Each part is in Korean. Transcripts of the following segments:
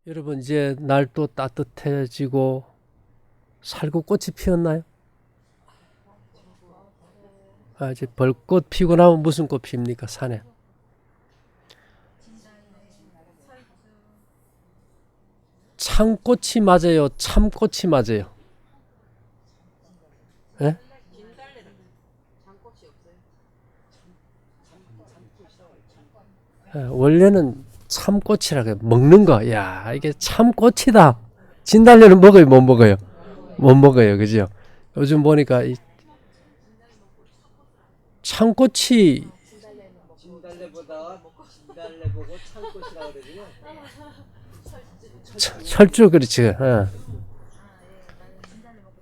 여러분 이제 날 또 따뜻해지고 살구꽃이 피었나요? 이제 벌꽃 피고 나면 무슨 꽃 피입니까? 산에. 창꽃이 맞아요? 참꽃이 맞아요? 예? 원래는 참꽃이라고 해요. 먹는 거. 야, 이게 참꽃이다. 진달래는 먹어요, 못 먹어요? 못 먹어요, 그죠? 요즘 보니까 이 참꽃이 진달래보다 진달래 보고 참꽃이라 그러지만 철쭉 그렇지.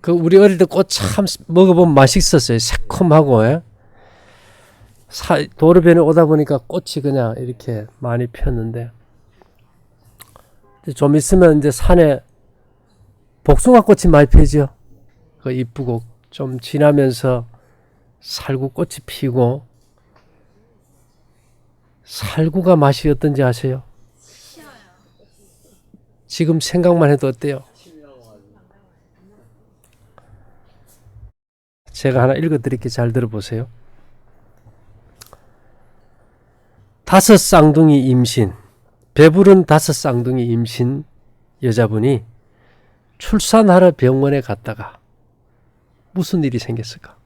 그 우리 어릴 때 꽃 참 먹어보면 맛있었어요. 새콤하고. 도로변에 오다 보니까 꽃이 그냥 이렇게 많이 폈는데 좀 있으면 이제 산에 복숭아꽃이 많이 피죠. 그 이쁘고 좀 지나면서 살구꽃이 피고 살구가 맛이 어떤지 아세요? 지금 생각만 해도 어때요? 제가 하나 읽어드릴게요. 잘 들어보세요. 다섯 쌍둥이 임신, 배부른 다섯 쌍둥이 임신 여자분이 출산하러 병원에 갔다가 무슨 일이 생겼을까?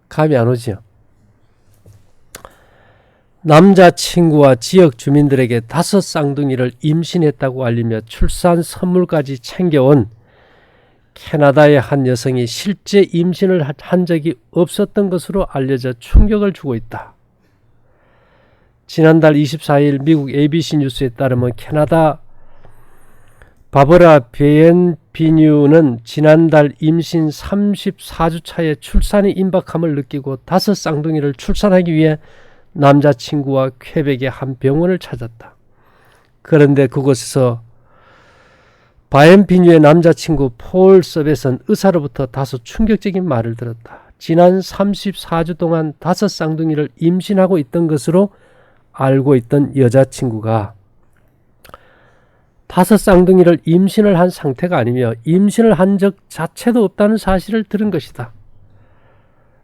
감이 안 오지요? 남자친구와 지역 주민들에게 다섯 쌍둥이를 임신했다고 알리며 출산 선물까지 챙겨온 캐나다의 한 여성이 실제 임신을 한 적이 없었던 것으로 알려져 충격을 주고 있다. 지난달 24일 미국 ABC 뉴스에 따르면 캐나다 바버라 베엔비뉴는 지난달 임신 34주 차에 출산이 임박함을 느끼고 다섯 쌍둥이를 출산하기 위해 남자친구와 퀘벡의 한 병원을 찾았다. 그런데 그곳에서 바엔비뉴의 남자친구 폴 서벳은 의사로부터 다소 충격적인 말을 들었다. 지난 34주 동안 다섯 쌍둥이를 임신하고 있던 것으로 알고 있던 여자친구가 다섯 쌍둥이를 임신을 한 상태가 아니며 임신을 한 적 자체도 없다는 사실을 들은 것이다.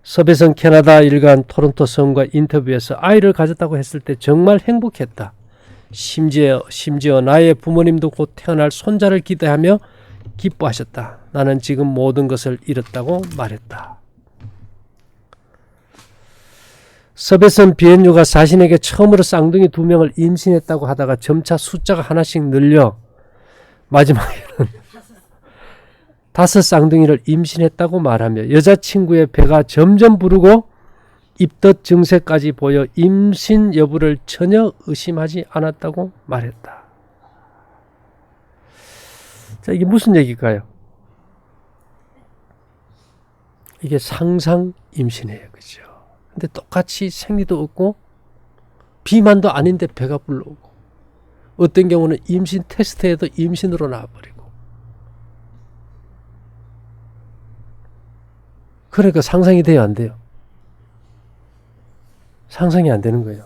서벳은 캐나다 일간 토론토 성과 인터뷰에서 아이를 가졌다고 했을 때 정말 행복했다. 심지어 나의 부모님도 곧 태어날 손자를 기대하며 기뻐하셨다. 나는 지금 모든 것을 잃었다고 말했다. 서벳은 비엔유가 자신에게 처음으로 쌍둥이 2명을 임신했다고 하다가 점차 숫자가 하나씩 늘려 마지막에는 다섯 쌍둥이를 임신했다고 말하며 여자친구의 배가 점점 부르고 입덧 증세까지 보여 임신 여부를 전혀 의심하지 않았다고 말했다. 자, 이게 무슨 얘기일까요? 이게 상상 임신이에요. 그죠? 근데 똑같이 생리도 없고 비만도 아닌데 배가 불러오고 어떤 경우는 임신 테스트에도 임신으로 나와버리고 그러니까 상상이 돼요? 안 돼요? 상상이 안 되는 거예요.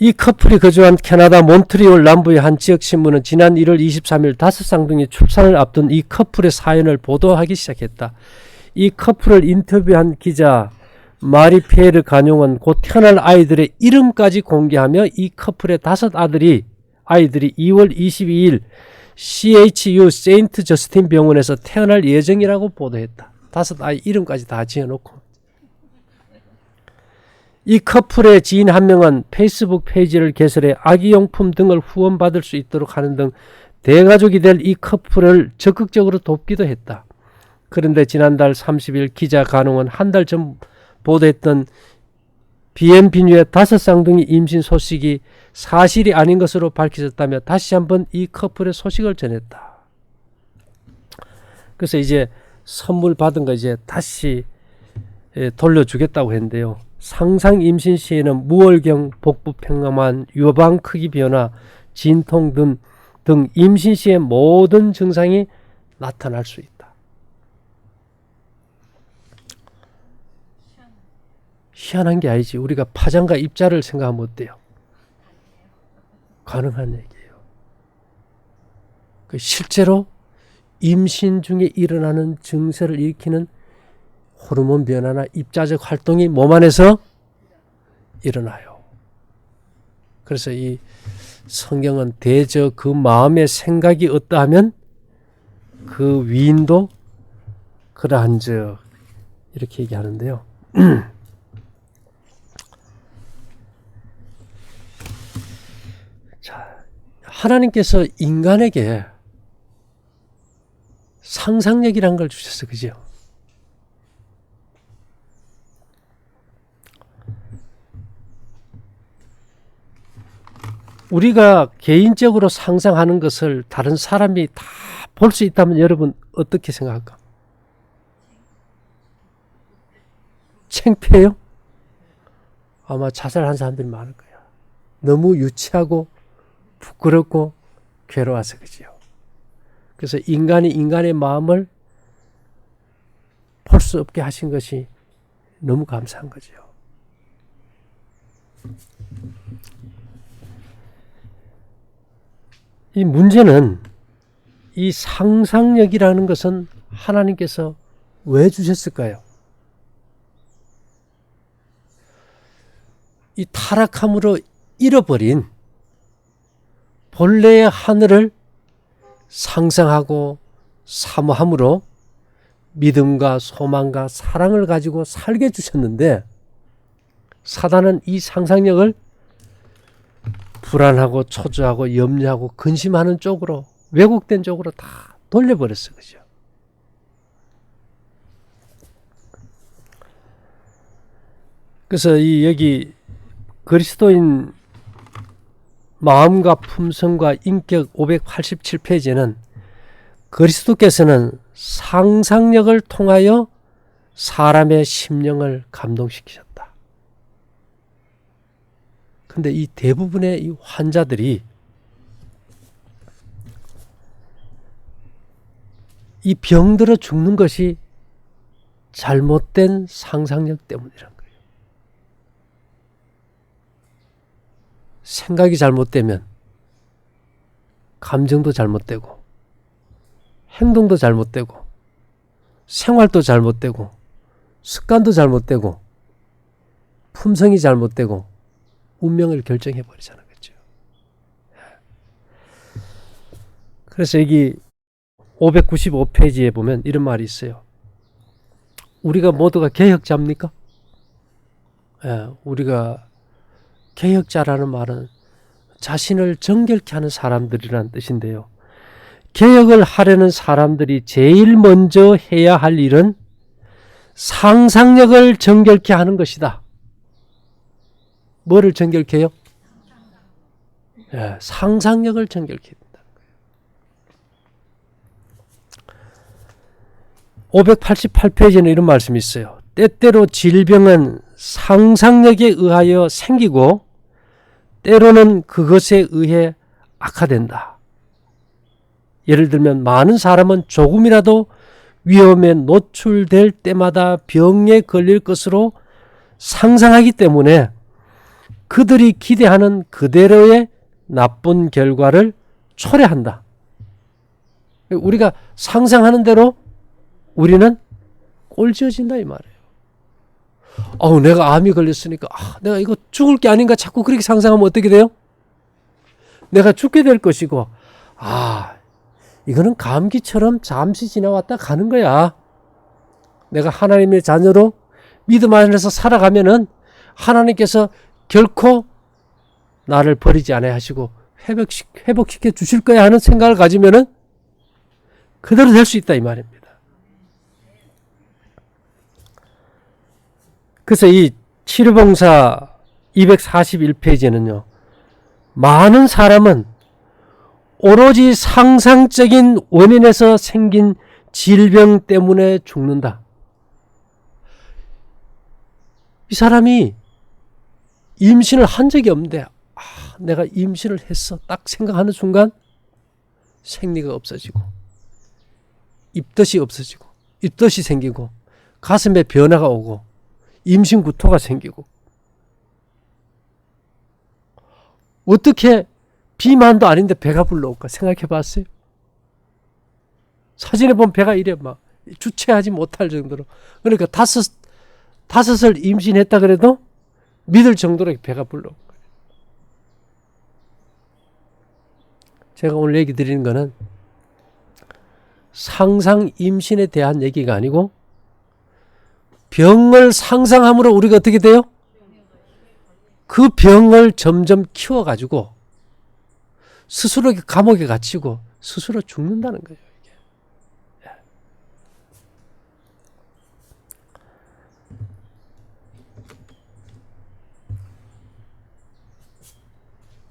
이 커플이 거주한 캐나다 몬트리올 남부의 한 지역신문은 지난 1월 23일 다섯 쌍둥이 출산을 앞둔 이 커플의 사연을 보도하기 시작했다. 이 커플을 인터뷰한 기자 마리 피에르 가뇽은 곧 태어날 아이들의 이름까지 공개하며 이 커플의 다섯 아이들이 2월 22일 CHU 세인트 저스틴 병원에서 태어날 예정이라고 보도했다. 다섯 아이 이름까지 다 지어놓고. 이 커플의 지인 한 명은 페이스북 페이지를 개설해 아기용품 등을 후원받을 수 있도록 하는 등 대가족이 될 이 커플을 적극적으로 돕기도 했다. 그런데 지난달 30일 기자 가뇽은 한 달 전 보도했던 비엔비뉴의 다섯 쌍둥이 임신 소식이 사실이 아닌 것으로 밝혀졌다며 다시 한번 이 커플의 소식을 전했다. 그래서 이제 선물 받은 거 이제 다시 돌려주겠다고 했는데요. 상상 임신 시에는 무월경, 복부 평감한, 유방 크기 변화, 진통 등 임신 시의 모든 증상이 나타날 수 있다. 희한한 게 아니지. 우리가 파장과 입자를 생각하면 어때요? 가능한 얘기예요. 실제로 임신 중에 일어나는 증세를 일으키는 호르몬 변화나 입자적 활동이 몸 안에서 일어나요. 그래서 이 성경은 대저 그 마음의 생각이 어떠하면 그 위인도 그러한즉 이렇게 얘기하는데요. 자, 하나님께서 인간에게 상상력이란 걸 주셨어, 그죠? 우리가 개인적으로 상상하는 것을 다른 사람이 다 볼 수 있다면 여러분 어떻게 생각할까? 창피해요? 아마 자살한 사람들이 많을 거야. 너무 유치하고 부끄럽고 괴로워서 그지요. 그래서 인간이 인간의 마음을 볼 수 없게 하신 것이 너무 감사한 거죠. 이 문제는 이 상상력이라는 것은 하나님께서 왜 주셨을까요? 이 타락함으로 잃어버린 본래의 하늘을 상상하고 사모함으로 믿음과 소망과 사랑을 가지고 살게 주셨는데 사단은 이 상상력을 불안하고 초조하고 염려하고 근심하는 쪽으로 왜곡된 쪽으로 다 돌려버렸어. 그죠? 그래서 이 여기 그리스도인 마음과 품성과 인격 587페이지에는 그리스도께서는 상상력을 통하여 사람의 심령을 감동시키셨다. 근데 이 대부분의 이 환자들이 이 병들어 죽는 것이 잘못된 상상력 때문이란 거예요. 생각이 잘못되면 감정도 잘못되고 행동도 잘못되고 생활도 잘못되고 습관도 잘못되고 품성이 잘못되고 운명을 결정해 버리잖아요. 그렇죠? 그래서 여기 595페이지에 보면 이런 말이 있어요. 우리가 모두가 개혁자입니까? 우리가 개혁자라는 말은 자신을 정결케 하는 사람들이라는 뜻인데요. 개혁을 하려는 사람들이 제일 먼저 해야 할 일은 상상력을 정결케 하는 것이다. 뭐를 정결케 해요? 상상력을 정결케 한다는 거예요. 588페이지에는 이런 말씀이 있어요. 때때로 질병은 상상력에 의하여 생기고 때로는 그것에 의해 악화된다. 예를 들면 많은 사람은 조금이라도 위험에 노출될 때마다 병에 걸릴 것으로 상상하기 때문에 그들이 기대하는 그대로의 나쁜 결과를 초래한다. 우리가 상상하는 대로 우리는 꼴지어진다 이 말이에요. 내가 암이 걸렸으니까 내가 이거 죽을 게 아닌가 자꾸 그렇게 상상하면 어떻게 돼요? 내가 죽게 될 것이고 이거는 감기처럼 잠시 지나왔다 가는 거야. 내가 하나님의 자녀로 믿음 안에서 살아가면은 하나님께서 결코 나를 버리지 않아야 하시고 회복시켜 주실 거야 하는 생각을 가지면은 그대로 될 수 있다 이 말입니다. 그래서 이 치료봉사 241페이지에는요. 많은 사람은 오로지 상상적인 원인에서 생긴 질병 때문에 죽는다. 이 사람이 임신을 한 적이 없는데 내가 임신을 했어 딱 생각하는 순간 생리가 없어지고 입덧이 없어지고 입덧이 생기고 가슴에 변화가 오고 임신 구토가 생기고. 어떻게 비만도 아닌데 배가 불러올까 생각해 봤어요? 사진에 보면 배가 이래 막 주체하지 못할 정도로. 그러니까 다섯을 임신했다 그래도 믿을 정도로 배가 불러온 거예요. 제가 오늘 얘기 드리는 거는 상상 임신에 대한 얘기가 아니고 병을 상상함으로 우리가 어떻게 돼요? 그 병을 점점 키워가지고 스스로 감옥에 갇히고 스스로 죽는다는 거예요. 이게.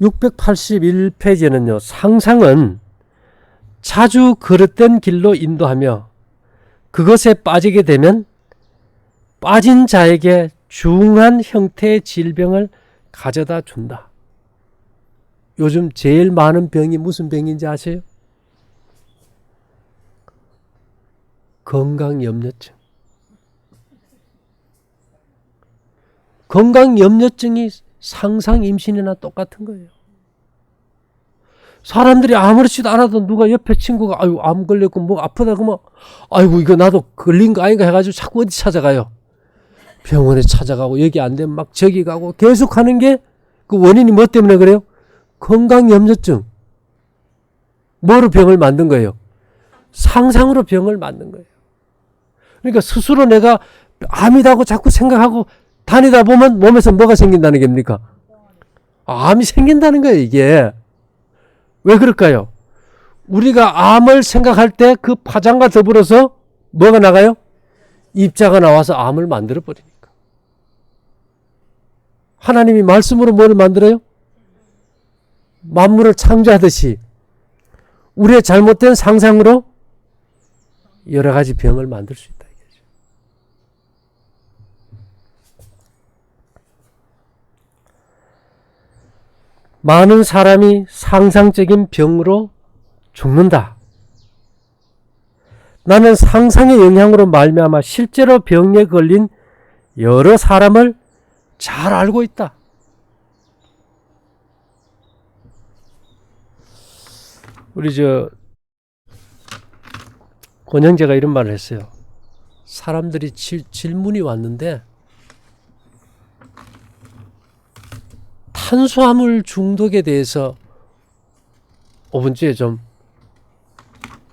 681페이지는요. 상상은 자주 그릇된 길로 인도하며 그것에 빠지게 되면 빠진 자에게 중한 형태의 질병을 가져다 준다. 요즘 제일 많은 병이 무슨 병인지 아세요? 건강염려증. 건강염려증이 상상 임신이나 똑같은 거예요. 사람들이 아무렇지도 않아도 누가 옆에 친구가 아유 암 걸렸고 뭐 아프다 그러면 아이고 이거 나도 걸린 거 아닌가 해가지고 자꾸 어디 찾아가요. 병원에 찾아가고 여기 안 되면 막 저기 가고 계속 하는 게 그 원인이 뭐 때문에 그래요? 건강염려증. 뭐로 병을 만든 거예요? 상상으로 병을 만든 거예요. 그러니까 스스로 내가 암이라고 자꾸 생각하고 다니다 보면 몸에서 뭐가 생긴다는 겁니까? 암이 생긴다는 거예요, 이게. 왜 그럴까요? 우리가 암을 생각할 때 그 파장과 더불어서 뭐가 나가요? 입자가 나와서 암을 만들어 버리니까. 하나님이 말씀으로 뭐를 만들어요? 만물을 창조하듯이 우리의 잘못된 상상으로 여러 가지 병을 만들 수 있다. 이거죠. 많은 사람이 상상적인 병으로 죽는다. 나는 상상의 영향으로 말미암아 실제로 병에 걸린 여러 사람을 잘 알고 있다. 우리 권영재가 이런 말을 했어요. 사람들이 질문이 왔는데 탄수화물 중독에 대해서 5분째에 좀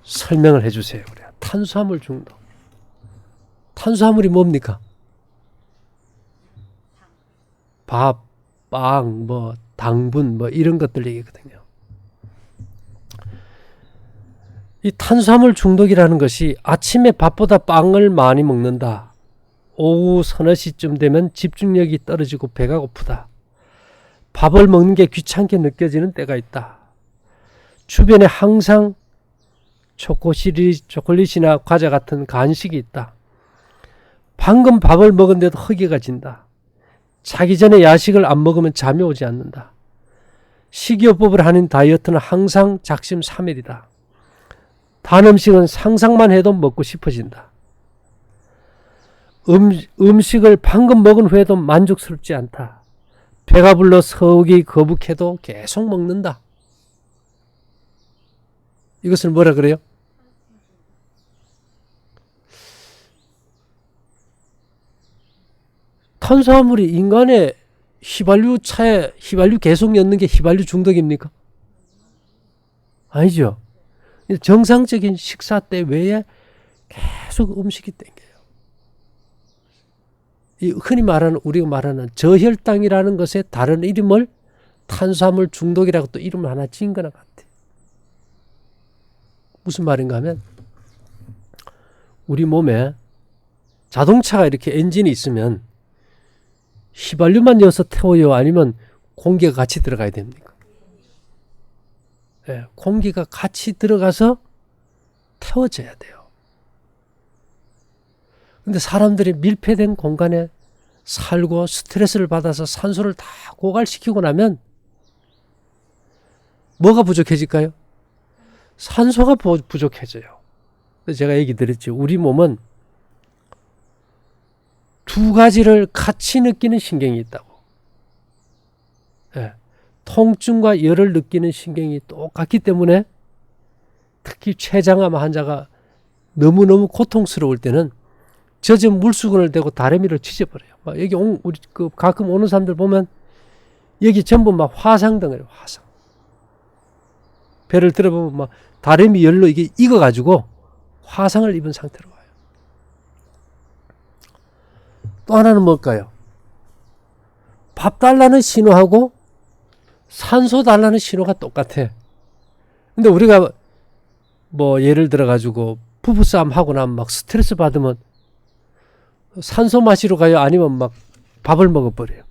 설명을 해주세요. 그래요. 탄수화물 중독. 탄수화물이 뭡니까? 밥, 빵, 당분, 이런 것들 얘기거든요. 이 탄수화물 중독이라는 것이 아침에 밥보다 빵을 많이 먹는다. 오후 서너 시쯤 되면 집중력이 떨어지고 배가 고프다. 밥을 먹는 게 귀찮게 느껴지는 때가 있다. 주변에 항상 초콜릿이나 과자 같은 간식이 있다. 방금 밥을 먹은데도 허기가 진다. 자기 전에 야식을 안 먹으면 잠이 오지 않는다. 식이요법을 하는 다이어트는 항상 작심삼일이다. 단 음식은 상상만 해도 먹고 싶어진다. 음식을 방금 먹은 후에도 만족스럽지 않다. 배가 불러 서욱이 거북해도 계속 먹는다. 이것을 뭐라 그래요? 탄수화물이 인간의 휘발유차에 휘발유 계속 넣는 게 휘발유 중독입니까? 아니죠. 정상적인 식사 때 외에 계속 음식이 땡겨요. 이 흔히 말하는 우리가 말하는 저혈당이라는 것의 다른 이름을 탄수화물 중독이라고 또 이름을 하나 지은 거나 같아요. 무슨 말인가 하면 우리 몸에 자동차가 이렇게 엔진이 있으면 휘발유만 넣어서 태워요? 아니면 공기가 같이 들어가야 됩니까? 네, 공기가 같이 들어가서 태워져야 돼요. 근데 사람들이 밀폐된 공간에 살고 스트레스를 받아서 산소를 다 고갈시키고 나면 뭐가 부족해질까요? 산소가 부족해져요. 제가 얘기 드렸죠. 우리 몸은 두 가지를 같이 느끼는 신경이 있다고. 예. 통증과 열을 느끼는 신경이 똑같기 때문에 특히 췌장암 환자가 너무너무 고통스러울 때는 젖은 물수건을 대고 다리미를 찢어버려요. 막 여기 우리 가끔 오는 사람들 보면 여기 전부 막 화상덩어리예요. 화상. 배를 들어보면 막 다리미 열로 이게 익어가지고 화상을 입은 상태로 와요. 또 하나는 뭘까요? 밥 달라는 신호하고 산소 달라는 신호가 똑같아. 근데 우리가 뭐 예를 들어가지고 부부싸움 하고 나면 막 스트레스 받으면 산소 마시러 가요? 아니면 막 밥을 먹어버려요?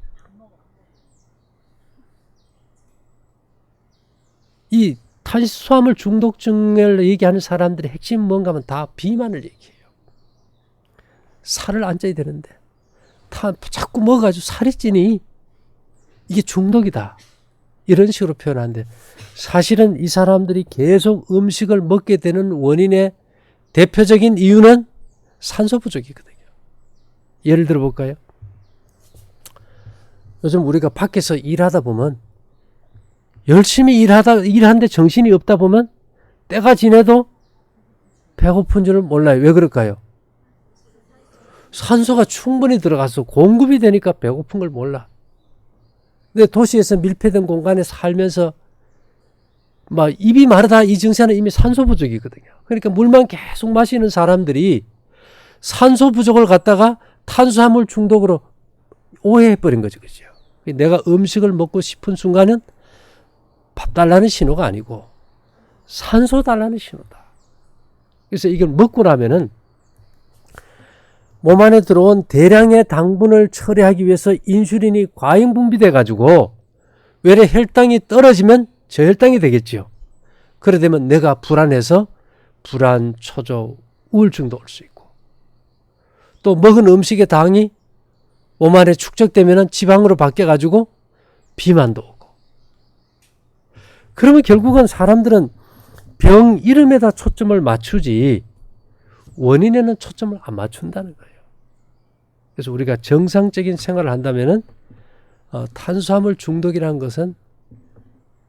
이 탄수화물 중독증을 얘기하는 사람들의 핵심 뭔가 하면 다 비만을 얘기해요. 살을 안 쪄야 되는데 자꾸 먹어가지고 살이 찌니 이게 중독이다. 이런 식으로 표현하는데 사실은 이 사람들이 계속 음식을 먹게 되는 원인의 대표적인 이유는 산소 부족이거든요. 예를 들어 볼까요? 요즘 우리가 밖에서 일하다 보면 열심히 일하는데 정신이 없다 보면 때가 지나도 배고픈 줄을 몰라요. 왜 그럴까요? 산소가 충분히 들어가서 공급이 되니까 배고픈 걸 몰라. 근데 도시에서 밀폐된 공간에 살면서 막 입이 마르다 이 증세는 이미 산소 부족이거든요. 그러니까 물만 계속 마시는 사람들이 산소 부족을 갖다가 탄수화물 중독으로 오해해버린 거죠. 그죠? 내가 음식을 먹고 싶은 순간은 밥 달라는 신호가 아니고 산소 달라는 신호다. 그래서 이걸 먹고 나면은 몸 안에 들어온 대량의 당분을 처리하기 위해서 인슐린이 과잉 분비돼 가지고 외래 혈당이 떨어지면 저혈당이 되겠죠. 그래 되면 내가 불안해서 불안, 초조, 우울증도 올 수 있고 또 먹은 음식의 당이 몸 안에 축적되면 지방으로 바뀌어 가지고 비만도 오고. 그러면 결국은 사람들은 병 이름에다 초점을 맞추지 원인에는 초점을 안 맞춘다는 거예요. 그래서 우리가 정상적인 생활을 한다면은 탄수화물 중독이라는 것은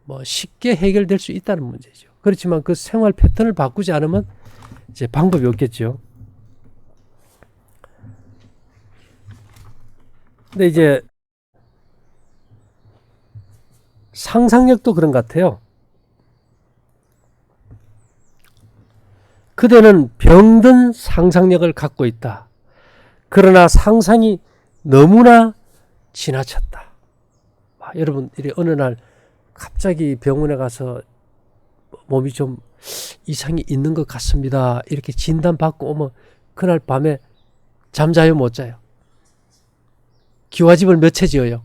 뭐 쉽게 해결될 수 있다는 문제죠. 그렇지만 그 생활 패턴을 바꾸지 않으면 이제 방법이 없겠죠. 근데 이제 상상력도 그런 것 같아요. 그대는 병든 상상력을 갖고 있다. 그러나 상상이 너무나 지나쳤다. 여러분, 어느 날 갑자기 병원에 가서 몸이 좀 이상이 있는 것 같습니다. 이렇게 진단받고 오면 그날 밤에 잠자요, 못 자요? 기와집을 몇 채 지어요?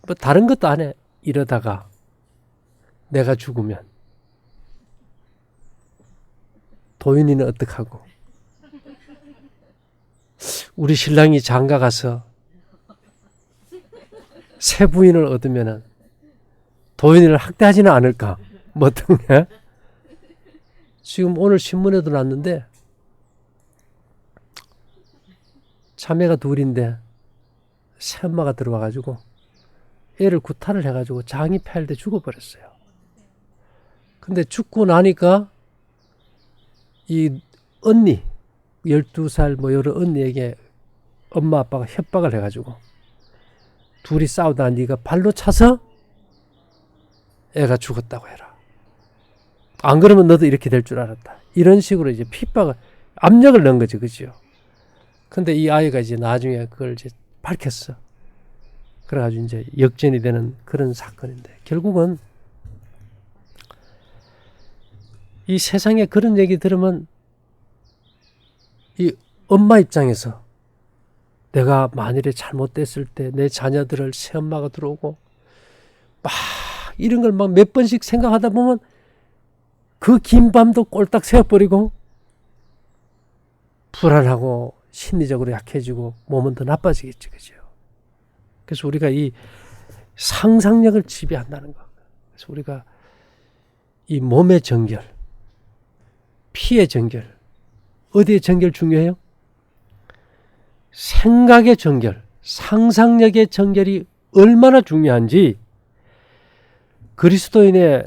뭐 다른 것도 안 해. 이러다가 내가 죽으면 도윤이는 어떡하고? 우리 신랑이 장가 가서 새 부인을 얻으면 도윤이를 학대하지는 않을까? 뭐 등에 지금 오늘 신문에도 났는데 자매가 둘인데 새엄마가 들어와가지고 애를 구타를 해가지고 장이 파열돼 죽어버렸어요. 근데 죽고 나니까 이 언니 12살 뭐 여러 언니에게 엄마 아빠가 협박을 해가지고 둘이 싸우다 네가 발로 차서 애가 죽었다고 해라. 안 그러면 너도 이렇게 될 줄 알았다. 이런 식으로 이제 핍박을 압력을 넣은 거지, 그죠? 근데 이 아이가 이제 나중에 그걸 이제 밝혔어. 그래가지고 이제 역전이 되는 그런 사건인데 결국은 이 세상에 그런 얘기 들으면 이 엄마 입장에서 내가 만일에 잘못됐을 때 내 자녀들을 새엄마가 들어오고 막 이런 걸 막 몇 번씩 생각하다 보면 그 긴 밤도 꼴딱 새어버리고 불안하고 심리적으로 약해지고 몸은 더 나빠지겠지, 그죠? 그래서 우리가 이 상상력을 지배한다는 거. 그래서 우리가 이 몸의 정결, 피의 정결, 어디에 정결 중요해요? 생각의 정결, 상상력의 정결이 얼마나 중요한지 그리스도인의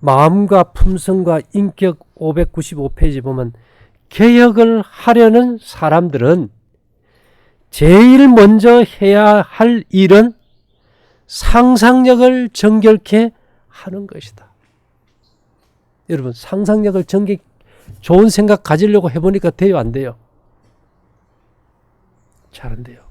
마음과 품성과 인격 595페이지 보면 개혁을 하려는 사람들은 제일 먼저 해야 할 일은 상상력을 정결케 하는 것이다. 여러분, 상상력을 좋은 생각 가지려고 해보니까 돼요, 안 돼요? 잘 안 돼요.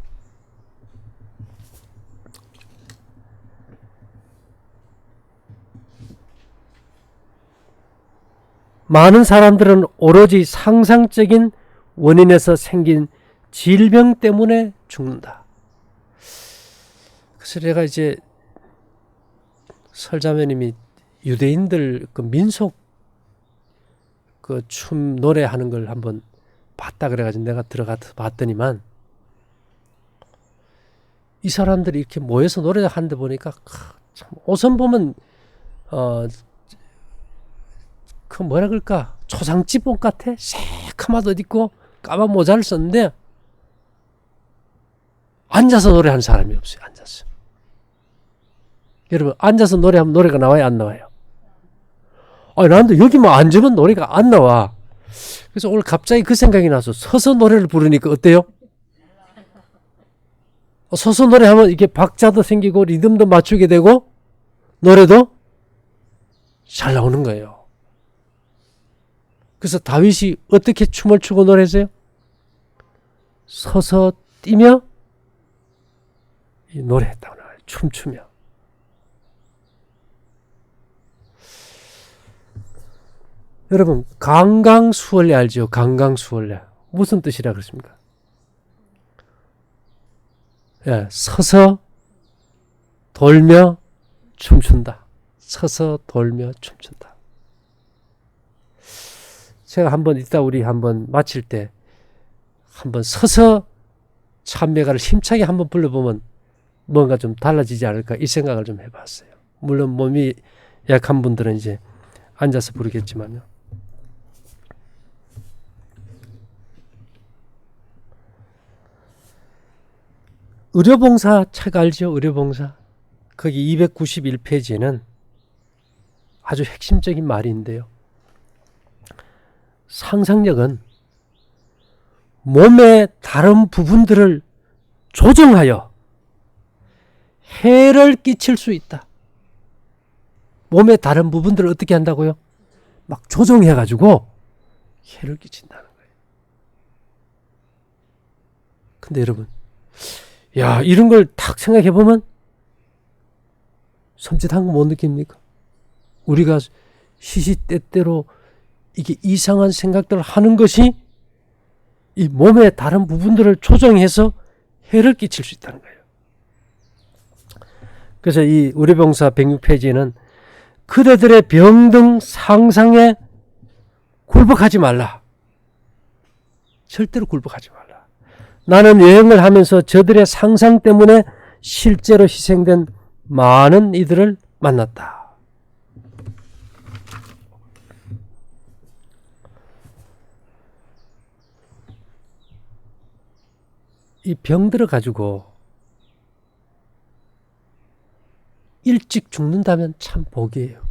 많은 사람들은 오로지 상상적인 원인에서 생긴 질병 때문에 죽는다. 그래서 내가 이제 설자매님이 유대인들 그 민속 그 춤 노래하는 걸 한번 봤다 그래가지고 내가 들어가서 봤더니만 이 사람들이 이렇게 모여서 노래하는데 보니까 참 옷은 보면 그 뭐라 그럴까 초상집 옷 같아. 새카만 옷 입고 까만 모자를 썼는데 앉아서 노래하는 사람이 없어요. 앉아서. 여러분, 앉아서 노래하면 노래가 나와요, 안 나와요? 나도 여기만 앉으면 노래가 안 나와. 그래서 오늘 갑자기 그 생각이 나서 서서 노래를 부르니까 어때요? 서서 노래하면 이게 박자도 생기고 리듬도 맞추게 되고 노래도 잘 나오는 거예요. 그래서 다윗이 어떻게 춤을 추고 노래했어요? 서서 뛰며 노래했다고 나와요. 춤추며. 여러분, 강강수월래 알죠? 강강수월래. 무슨 뜻이라 그랬습니까? 예, 서서 돌며 춤춘다. 서서 돌며 춤춘다. 제가 한번 이따 우리 한번 마칠 때 한번 서서 찬미가를 힘차게 한번 불러보면 뭔가 좀 달라지지 않을까 이 생각을 좀 해봤어요. 물론 몸이 약한 분들은 이제 앉아서 부르겠지만요. 의료봉사 책 알죠? 의료봉사. 거기 291페이지에는 아주 핵심적인 말이 있는데요. 상상력은 몸의 다른 부분들을 조정하여 해를 끼칠 수 있다. 몸의 다른 부분들을 어떻게 한다고요? 막 조정해가지고 해를 끼친다는 거예요. 근데 여러분, 야, 이런 걸 탁 생각해보면 섬찟한 거 못 느낍니까? 우리가 시시때때로 이게 이상한 생각들을 하는 것이 이 몸의 다른 부분들을 조정해서 해를 끼칠 수 있다는 거예요. 그래서 이 의료봉사 106페이지에는 그대들의 병등 상상에 굴복하지 말라. 절대로 굴복하지 말라. 나는 여행을 하면서 저들의 상상 때문에 실제로 희생된 많은 이들을 만났다. 이 병들어 가지고 일찍 죽는다면 참 복이에요.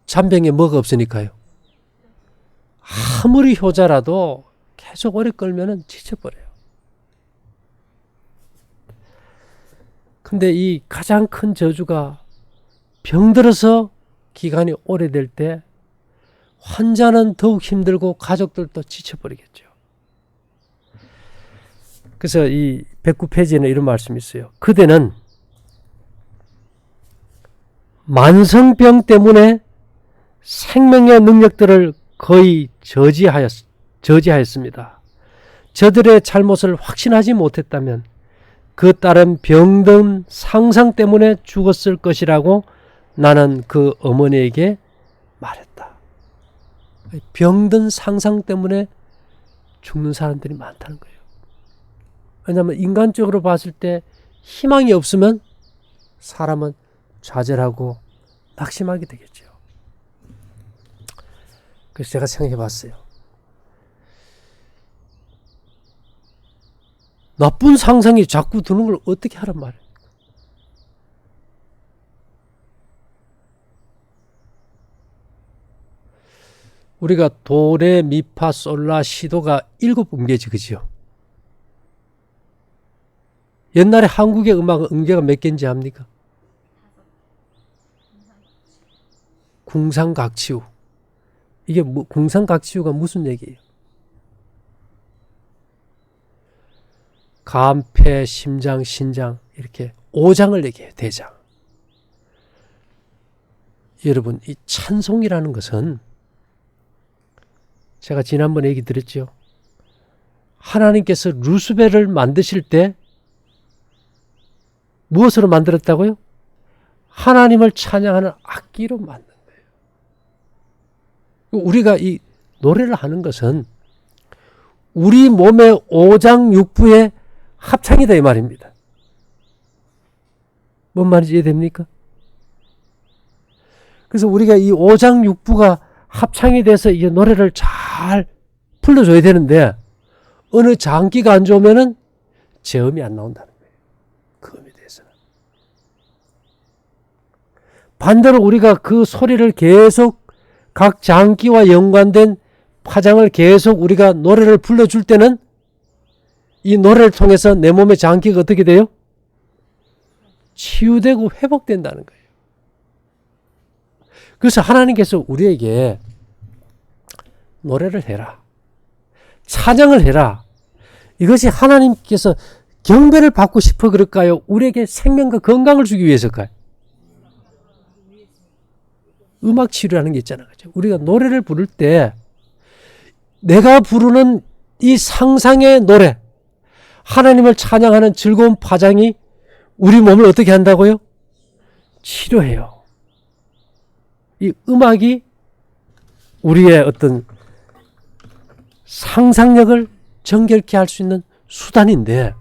잔병에 뭐가 없으니까요. 아무리 효자라도 계속 오래 끌면은 지쳐버려요. 근데 이 가장 큰 저주가 병들어서 기간이 오래될 때 환자는 더욱 힘들고 가족들도 지쳐버리겠죠. 그래서 이 109페이지에는 이런 말씀이 있어요. 그대는 만성병 때문에 생명의 능력들을 거의 저지하였습니다. 저들의 잘못을 확신하지 못했다면 그 딸은 병든 상상 때문에 죽었을 것이라고 나는 그 어머니에게 말했다. 병든 상상 때문에 죽는 사람들이 많다는 거예요. 왜냐하면 인간적으로 봤을 때 희망이 없으면 사람은 좌절하고 낙심하게 되겠죠. 그래서 제가 생각해 봤어요. 나쁜 상상이 자꾸 드는 걸 어떻게 하란 말이에요. 우리가 도레미파솔라시도가 7음계지, 그죠? 옛날에 한국의 음악은 음계가 몇 개인지 압니까? 궁상각치우. 이게 궁상각치우가 무슨 얘기예요? 간, 폐, 심장, 신장 이렇게 5장을 얘기해요. 대장. 여러분, 이 찬송이라는 것은 제가 지난번에 얘기 드렸죠. 하나님께서 루스벨을 만드실 때 무엇으로 만들었다고요? 하나님을 찬양하는 악기로 만든 거예요. 우리가 이 노래를 하는 것은 우리 몸의 오장육부의 합창이다 이 말입니다. 뭔 말인지 이해됩니까? 그래서 우리가 이 오장육부가 합창이 돼서 이 노래를 잘 불러줘야 되는데 어느 장기가 안 좋으면은 제음이 안 나온다는 거예요. 그 음에 대해서는. 반대로 우리가 그 소리를 계속 각 장기와 연관된 파장을 계속 우리가 노래를 불러줄 때는 이 노래를 통해서 내 몸의 장기가 어떻게 돼요? 치유되고 회복된다는 거예요. 그래서 하나님께서 우리에게 노래를 해라. 찬양을 해라. 이것이 하나님께서 경배를 받고 싶어 그럴까요? 우리에게 생명과 건강을 주기 위해서일까요? 음악 치료라는 게 있잖아요. 우리가 노래를 부를 때 내가 부르는 이 상상의 노래, 하나님을 찬양하는 즐거운 파장이 우리 몸을 어떻게 한다고요? 치료해요. 이 음악이 우리의 어떤 상상력을 정결케 할 수 있는 수단인데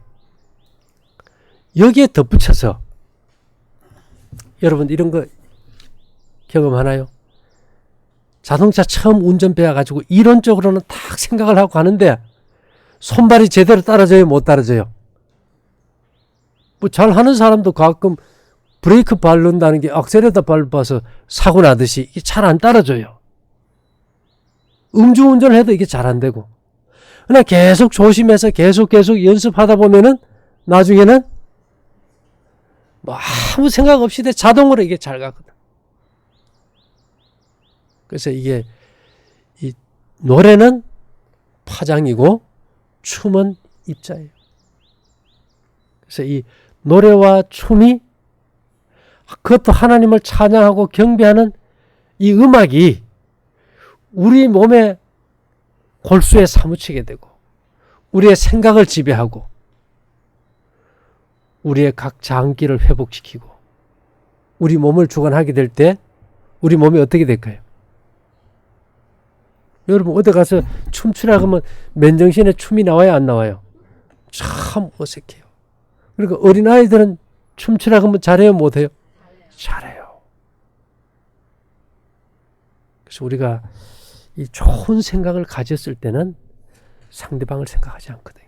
여기에 덧붙여서 여러분 이런 거 경험하나요? 자동차 처음 운전 배워가지고 이론적으로는 딱 생각을 하고 가는데 손발이 제대로 따라져요? 못 따라져요? 뭐 잘하는 사람도 가끔 브레이크 밟는다는 게 악셀레터 밟아서 사고 나듯이 이게 잘 안 따라줘요. 음주운전을 해도 이게 잘 안 되고. 그냥 계속 조심해서 계속 연습하다 보면은 나중에는 뭐 아무 생각 없이 자동으로 이게 잘 가거든. 그래서 이게 이 노래는 파장이고 춤은 입자예요. 그래서 이 노래와 춤이 그것도 하나님을 찬양하고 경배하는 이 음악이 우리 몸의 골수에 사무치게 되고 우리의 생각을 지배하고 우리의 각 장기를 회복시키고 우리 몸을 주관하게 될 때 우리 몸이 어떻게 될까요? 여러분 어디 가서 춤추라 그러면 맨정신에 춤이 나와요 안 나와요? 참 어색해요. 그러니까 어린아이들은 춤추라 그러면 잘해요 못해요? 잘해요. 그래서 우리가 이 좋은 생각을 가졌을 때는 상대방을 생각하지 않거든요.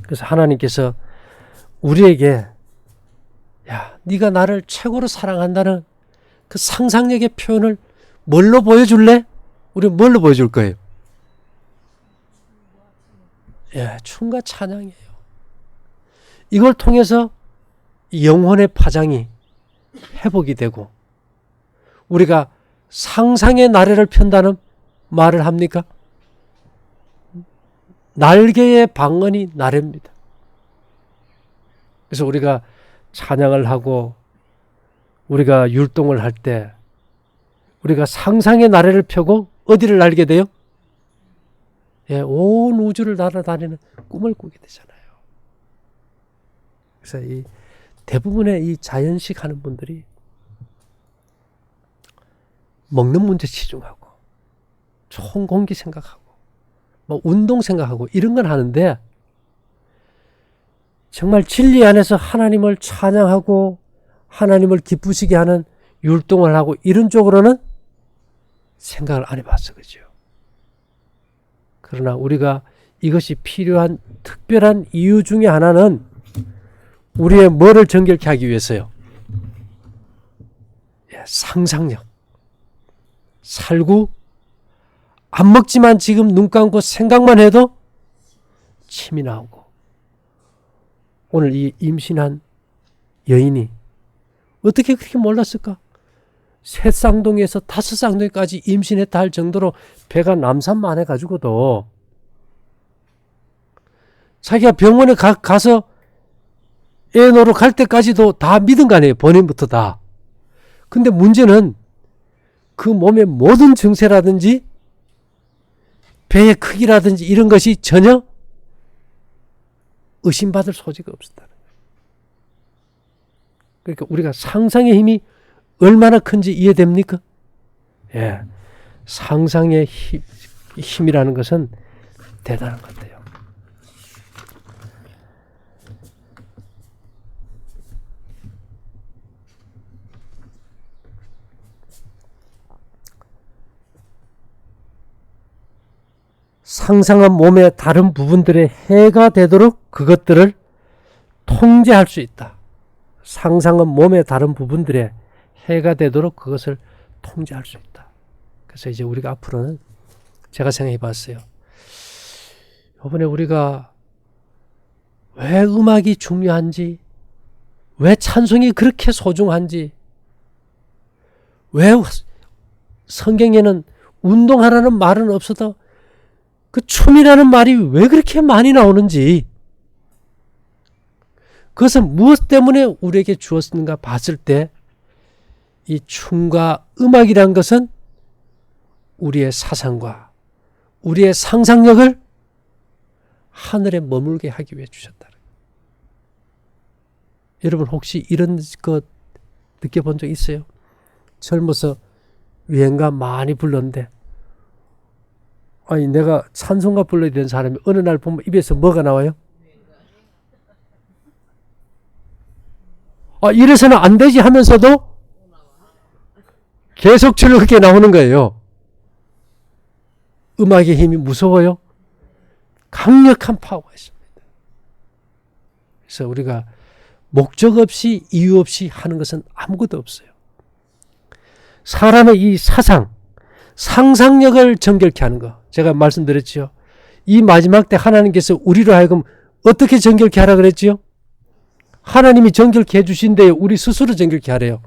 그래서 하나님께서 우리에게 야, 네가 나를 최고로 사랑한다는 그 상상력의 표현을 뭘로 보여줄래? 우리 뭘로 보여줄 거예요? 예, 춤과 찬양이에요. 이걸 통해서 영혼의 파장이 회복이 되고 우리가 상상의 나래를 편다는 말을 합니까? 날개의 방언이 나래입니다. 그래서 우리가 찬양을 하고 우리가 율동을 할 때 우리가 상상의 나래를 펴고 어디를 날게 돼요? 예, 온 우주를 날아다니는 꿈을 꾸게 되잖아요. 그래서 이 대부분의 이 자연식 하는 분들이 먹는 문제 치중하고 좋은 공기 생각하고 뭐 운동 생각하고 이런 건 하는데 정말 진리 안에서 하나님을 찬양하고 하나님을 기쁘시게 하는 율동을 하고 이런 쪽으로는 생각을 안 해봤어. 그죠? 그러나 우리가 이것이 필요한 특별한 이유 중에 하나는 우리의 뭐를 정결케 하기 위해서요? 상상력. 살구, 안 먹지만 지금 눈 감고 생각만 해도 침이 나오고, 오늘 이 임신한 여인이 어떻게 그렇게 몰랐을까? 세 쌍둥이에서 다섯 쌍둥이까지 임신했다 할 정도로 배가 남산만 해가지고도 자기가 병원에 가서 애 놓으러 갈 때까지도 다 믿은 거 아니에요. 본인부터 다. 근데 문제는 그 몸의 모든 증세라든지 배의 크기라든지 이런 것이 전혀 의심받을 소지가 없었다는 거예요. 그러니까 우리가 상상의 힘이 얼마나 큰지 이해됩니까? 예. 상상의 힘이라는 것은 대단한 것 같아요. 상상한 몸의 다른 부분들의 해가 되도록 그것들을 통제할 수 있다. 상상한 몸의 다른 부분들의 해가 되도록 그것을 통제할 수 있다. 그래서 이제 우리가 앞으로는 제가 생각해 봤어요. 이번에 우리가 왜 음악이 중요한지, 왜 찬송이 그렇게 소중한지, 왜 성경에는 운동하라는 말은 없어도 그 춤이라는 말이 왜 그렇게 많이 나오는지, 그것은 무엇 때문에 우리에게 주었는가 봤을 때 이 춤과 음악이란 것은 우리의 사상과 우리의 상상력을 하늘에 머물게 하기 위해 주셨다. 여러분 혹시 이런 것 느껴본 적 있어요? 젊어서 유행가 많이 불렀는데, 아니 내가 찬송가 불러야 되는 사람이 어느 날 보면 입에서 뭐가 나와요? 이래서는 안 되지 하면서도 계속 즐겁게 나오는 거예요. 음악의 힘이 무서워요. 강력한 파워가 있습니다. 그래서 우리가 목적 없이 이유 없이 하는 것은 아무것도 없어요. 사람의 이 상상력을 정결케 하는 거. 제가 말씀드렸죠. 이 마지막 때 하나님께서 우리로 하여금 어떻게 정결케 하라 그랬지요? 하나님이 정결케 해주신데 우리 스스로 정결케 하래요.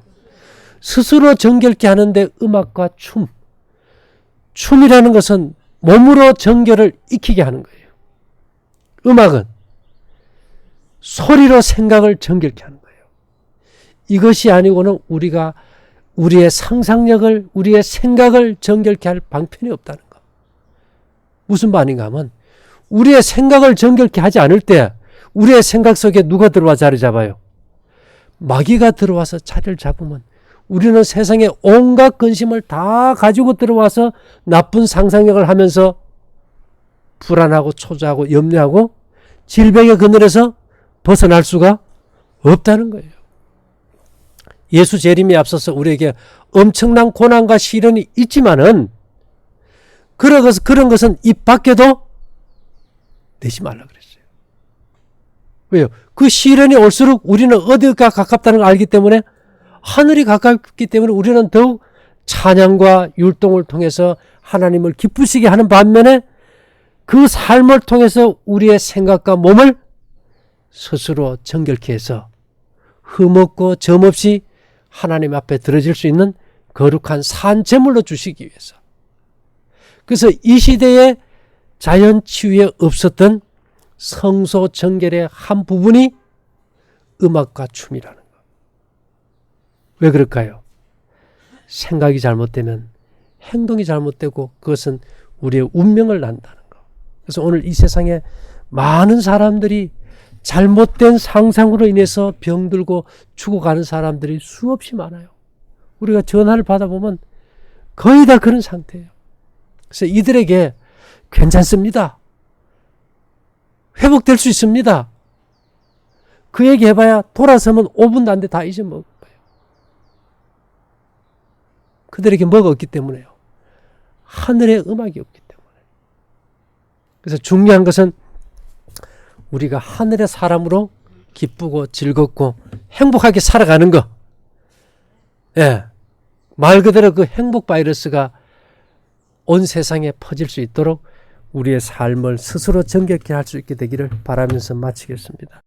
스스로 정결케 하는데 음악과 춤이라는 것은 몸으로 정결을 익히게 하는 거예요. 음악은 소리로 생각을 정결케 하는 거예요. 이것이 아니고는 우리가 우리의 상상력을, 우리의 생각을 정결케 할 방편이 없다는 거. 무슨 말인가 하면 우리의 생각을 정결케 하지 않을 때 우리의 생각 속에 누가 들어와 자리 잡아요? 마귀가 들어와서 자리를 잡으면 우리는 세상에 온갖 근심을 다 가지고 들어와서 나쁜 상상력을 하면서 불안하고 초조하고 염려하고 질병의 그늘에서 벗어날 수가 없다는 거예요. 예수 재림에 앞서서 우리에게 엄청난 고난과 시련이 있지만은 그런 것은 입 밖에도 내지 말라 그랬어요. 왜요? 그 시련이 올수록 우리는 어디가 가깝다는 걸 알기 때문에, 하늘이 가깝기 때문에 우리는 더욱 찬양과 율동을 통해서 하나님을 기쁘시게 하는 반면에 그 삶을 통해서 우리의 생각과 몸을 스스로 정결케 해서 흠없고 점없이 하나님 앞에 드려질 수 있는 거룩한 산제물로 주시기 위해서. 그래서 이 시대에 자연치유에 없었던 성소 정결의 한 부분이 음악과 춤이라는 것. 왜 그럴까요? 생각이 잘못되면 행동이 잘못되고 그것은 우리의 운명을 난다는 것. 그래서 오늘 이 세상에 많은 사람들이 잘못된 상상으로 인해서 병들고 죽어가는 사람들이 수없이 많아요. 우리가 전화를 받아보면 거의 다 그런 상태예요. 그래서 이들에게 괜찮습니다. 회복될 수 있습니다. 그 얘기 해봐야 돌아서면 5분도 안 돼 다 잊어먹을 거예요. 그들에게 뭐가 없기 때문에요. 하늘의 음악이 없기 때문에. 그래서 중요한 것은 우리가 하늘의 사람으로 기쁘고 즐겁고 행복하게 살아가는 거. 예. 말 그대로 그 행복 바이러스가 온 세상에 퍼질 수 있도록 우리의 삶을 스스로 정결케 할 수 있게 되기를 바라면서 마치겠습니다.